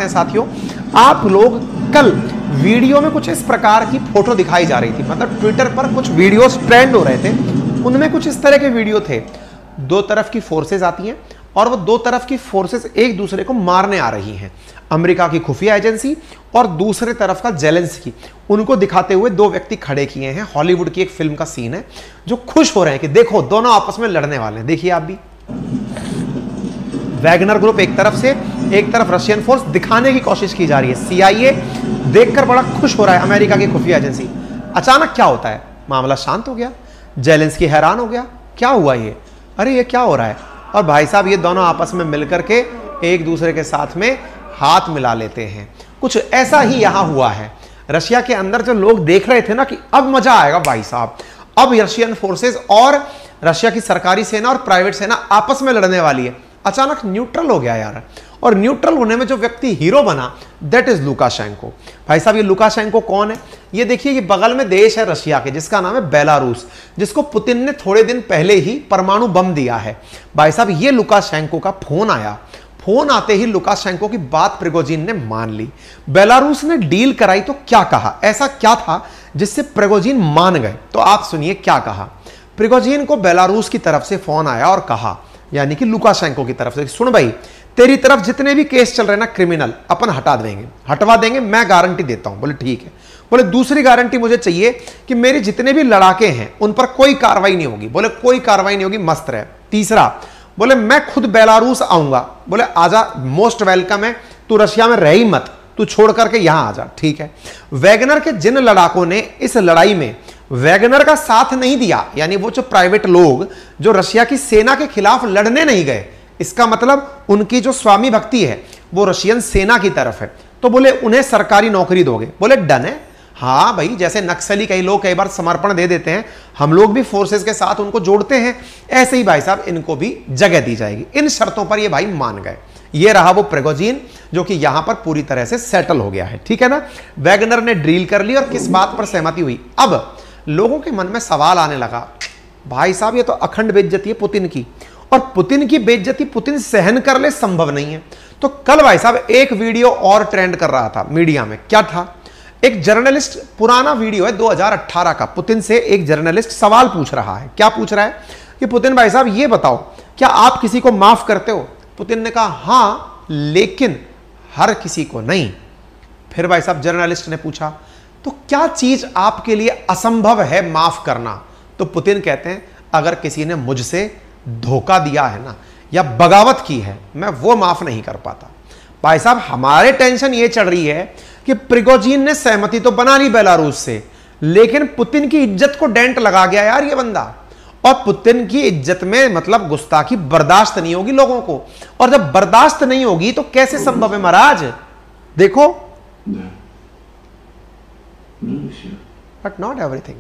साथियों, आप लोग कल वीडियो में कुछ इस प्रकार की फोटो दिखाई जा रही थी, मतलब ट्विटर पर कुछ वीडियोस ट्रेंड हो रहे थे, उनमें कुछ इस तरह के वीडियो थे। दो तरफ की फोर्सेस आती हैं और वो दो तरफ की फोर्सेस एक दूसरे को मारने आ रही हैं। अमेरिका की खुफिया एजेंसी और दूसरे तरफ का जेलेंस्की, उनको दिखाते हुए दो व्यक्ति खड़े किए हैं। हॉलीवुड की एक फिल्म का सीन है, जो खुश हो रहे हैं कि देखो दोनों आपस में लड़ने वाले हैं। देखिए आप भी, वैगनर ग्रुप एक तरफ से, एक तरफ रशियन फोर्स दिखाने की कोशिश की जा रही है। सीआईए देखकर बड़ा खुश हो रहा है, अमेरिका की खुफिया एजेंसी। अचानक क्या होता है, मामला शांत हो गया। जेलेंस्की हैरान हो गया, क्या हुआ ये, अरे ये क्या हो रहा है। और भाई साहब ये दोनों आपस में मिलकर के एक दूसरे के साथ में हाथ मिला लेते हैं। कुछ ऐसा ही यहां हुआ है। रशिया के अंदर जो लोग देख रहे थे ना कि अब मजा आएगा भाई साहब, अब रशियन फोर्सेस और रशिया की सरकारी सेना और प्राइवेट सेना आपस में लड़ने वाली है, अचानक न्यूट्रल हो गया यार। और न्यूट्रल होने में जो व्यक्ति हीरो बना, दैट इज लुकाशेंको। भाई साहब ये लुकाशेंको कौन है, ये देखिए, ये बगल में देश है रशिया के, जिसका नाम है बेलारूस, जिसको पुतिन ने थोड़े दिन पहले ही परमाणु बम दिया है। भाई साहब ये लुकाशेंको का फोन आया, फोन आते ही लुकाशेंको की बात प्रिगोजिन ने मान ली। बेलारूस ने डील कराई तो क्या कहा, ऐसा क्या था जिससे प्रिगोजिन मान गए, तो आप सुनिए क्या कहा। प्रिगोजिन को बेलारूस की तरफ से फोन आया और कहा, यानी कि लुकाशेंको की तरफ से, सुन भाई तेरी तरफ जितने भी केस चल रहे हैं ना क्रिमिनल, अपन हटवा देंगे, मैं गारंटी देता हूं। बोले ठीक है। बोले दूसरी गारंटी मुझे चाहिए कि मेरे जितने भी लड़ाके हैं उन पर कोई कार्रवाई नहीं होगी। बोले कोई कार्रवाई नहीं होगी, मस्त रहे। तीसरा, बोले मैं खुद बेलारूस आऊंगा। बोले आजा, मोस्ट वेलकम है, तू रशिया में रह ही मत, तू छोड़ करके यहां आ जा। ठीक है। वैगनर के जिन लड़ाकों ने इस लड़ाई में वैगनर का साथ नहीं दिया, यानी वो जो प्राइवेट लोग जो रशिया की सेना के खिलाफ लड़ने नहीं गए, इसका मतलब उनकी जो स्वामी भक्ति है वो रशियन सेना की तरफ है, तो बोले उन्हें सरकारी नौकरी दोगे। बोले डन है। हाँ भाई, जैसे नक्सली कई लोग कई बार समर्पण दे देते हैं, हम लोग भी फोर्सेस के साथ उनको जोड़ते हैं, ऐसे ही भाई साहब इनको भी जगह दी जाएगी। इन शर्तों पर ये भाई मान गए। ये रहा वो प्रिगोजिन जो कि यहां पर पूरी तरह से सेटल हो गया है, ठीक है ना। वैगनर ने ड्रिल कर ली और किस बात पर सहमति हुई। अब लोगों के मन में सवाल आने लगा, भाई साहब ये तो अखंड बेइज्जती है पुतिन की, और पुतिन की बेइज्जती पुतिन सहन कर ले संभव नहीं है। तो कल भाई साहब एक वीडियो और ट्रेंड कर रहा था मीडिया में, क्या था, एक जर्नलिस्ट, पुराना वीडियो है 2018 का, पुतिन से एक जर्नलिस्ट सवाल पूछ रहा है। क्या पूछ रहा है कि पुतिन भाई साहब ये बताओ, क्या आप किसी को माफ करते हो। पुतिन ने कहा हां, लेकिन हर किसी को नहीं। फिर भाई साहब जर्नलिस्ट ने पूछा, तो क्या चीज आपके लिए असंभव है माफ करना। तो पुतिन कहते हैं, अगर किसी ने मुझसे धोखा दिया है ना, या बगावत की है, मैं वो माफ नहीं कर पाता। भाई साहब हमारे टेंशन ये चढ़ रही है कि प्रिगोजिन ने सहमति तो बना ली बेलारूस से, लेकिन पुतिन की इज्जत को डेंट लगा गया यार ये बंदा। और पुतिन की इज्जत में मतलब गुस्ताखी बर्दाश्त नहीं होगी लोगों को, और जब बर्दाश्त नहीं होगी तो कैसे संभव है महाराज। देखो, बट नॉट एवरीथिंग।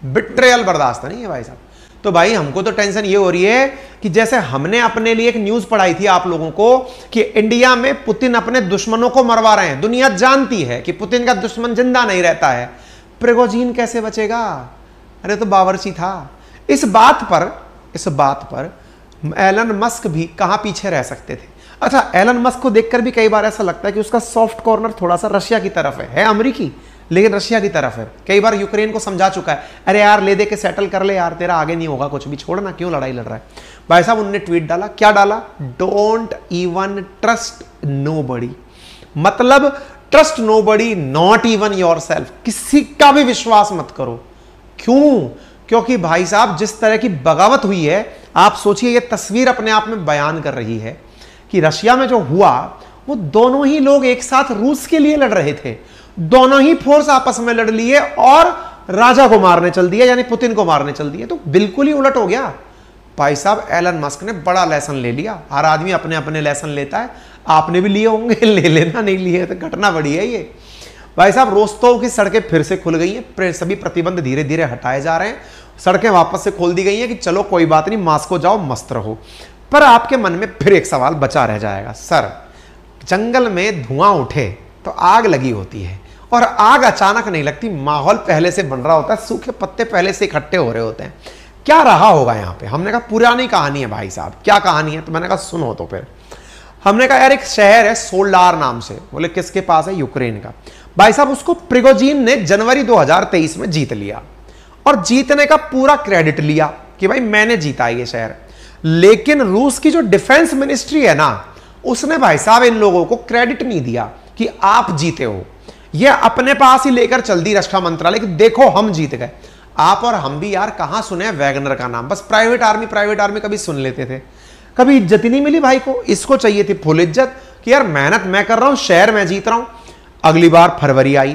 बिट्रेयल बर्दाश्त नहीं है भाई साहब। तो भाई हमको तो टेंशन ये हो रही है कि जैसे हमने अपने लिए एक न्यूज पढ़ाई थी आप लोगों को कि इंडिया में पुतिन अपने दुश्मनों को मरवा रहे हैं, दुनिया जानती है कि पुतिन का दुश्मन जिंदा नहीं रहता है, प्रिगोजिन कैसे बचेगा। अरे तो बावर्ची था। इस बात पर एलन मस्क भी कहां पीछे रह सकते थे। अच्छा, एलन मस्क को देखकर भी कई बार ऐसा लगता है कि उसका सॉफ्ट कॉर्नर थोड़ा सा रशिया की तरफ है अमेरिकी, लेकिन रशिया की तरफ है। कई बार यूक्रेन को समझा चुका है, अरे यार ले दे के सेटल कर ले यार, तेरा आगे नहीं होगा कुछ भी, छोड़ना, क्यों लड़ाई लड़ रहा है। भाई साहब उन्होंने ट्वीट डाला, क्या डाला, डोंट इवन ट्रस्ट नोबडी, मतलब trust nobody not even yourself, किसी का भी विश्वास मत करो। क्यों, क्योंकि भाई साहब जिस तरह की बगावत हुई है, आप सोचिए, ये तस्वीर अपने आप में बयान कर रही है कि रशिया में जो हुआ वो दोनों ही लोग एक साथ रूस के लिए लड़ रहे थे, दोनों ही फोर्स आपस में लड़ लिए और राजा को मारने चल दिया, यानी पुतिन को मारने चल दिए। तो बिल्कुल ही उलट हो गया। भाई साहब एलन मस्क ने बड़ा लेसन ले लिया। हर आदमी अपने अपने लेसन लेता है, आपने भी लिए होंगे, ले लेना, नहीं लिए तो घटना बड़ी है ये। भाई साहब रोस्तोव की सड़कें फिर से खुल गई हैं, सभी प्रतिबंध धीरे धीरे हटाए जा रहे हैं, सड़कें वापस से खोल दी गई हैं कि चलो कोई बात नहीं, मास्को जाओ, मस्त रहो। पर आपके मन में फिर एक सवाल बचा रह जाएगा, सर जंगल में धुआं उठे तो आग लगी होती है, और आग अचानक नहीं लगती, माहौल पहले से बन रहा होता है, सूखे पत्ते पहले से इकट्ठे हो रहे होते हैं। क्या रहा होगा यहाँ पे। हमने कहा पुरानी कहानी है भाई साहब। क्या कहानी है, तो मैंने कहा सुनो। तो फिर हमने कहा यार एक शहर है सोल्डार नाम से, बोले किसके पास है? यूक्रेन का। भाई साहब उसको प्रिगोजिन ने जनवरी 2023 में जीत लिया और जीतने का पूरा क्रेडिट लिया कि भाई मैंने जीता ये शहर। लेकिन रूस की जो डिफेंस मिनिस्ट्री है ना, उसने भाई साहब इन लोगों को क्रेडिट नहीं दिया कि आप जीते हो, ये अपने पास ही लेकर चल दी रक्षा मंत्रालय कि देखो हम जीत गए। आप और हम भी यार कहां सुने वैगनर का नाम, बस प्राइवेट आर्मी कभी सुन लेते थे, कभी इज्जत ही नहीं मिली भाई को। इसको चाहिए थी फुल इज्जत कि यार मेहनत मैं कर रहा हूं, शहर मैं जीत रहा हूं। अगली बार फरवरी आई,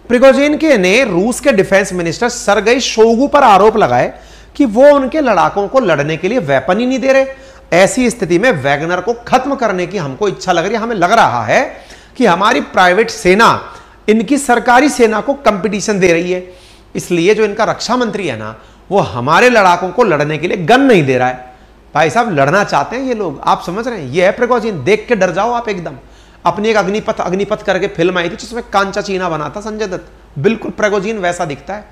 प्रिगोजिन के ने रूस के डिफेंस मिनिस्टर सरगई शोगु पर आरोप लगाए कि वो उनके लड़ाकों को लड़ने के लिए वेपन ही नहीं दे रहे। ऐसी स्थिति में वैगनर को खत्म करने की हमको इच्छा लग रही है। हमें लग रहा है कि हमारी प्राइवेट सेना इनकी सरकारी सेना को कंपटीशन दे रही है, इसलिए जो इनका रक्षा मंत्री है ना, वो हमारे लड़ाकों को लड़ने के लिए गन नहीं दे रहा है। भाई साहब लड़ना चाहते हैं ये लोग, आप समझ रहे हैं? ये है प्रिगोजिन, देख के डर जाओ आप एकदम। अपनी एक अग्निपथ करके फिल्म आई थी जिसमें कांचा चीना बना था संजय दत्त, बिल्कुल प्रिगोजिन वैसा दिखता है।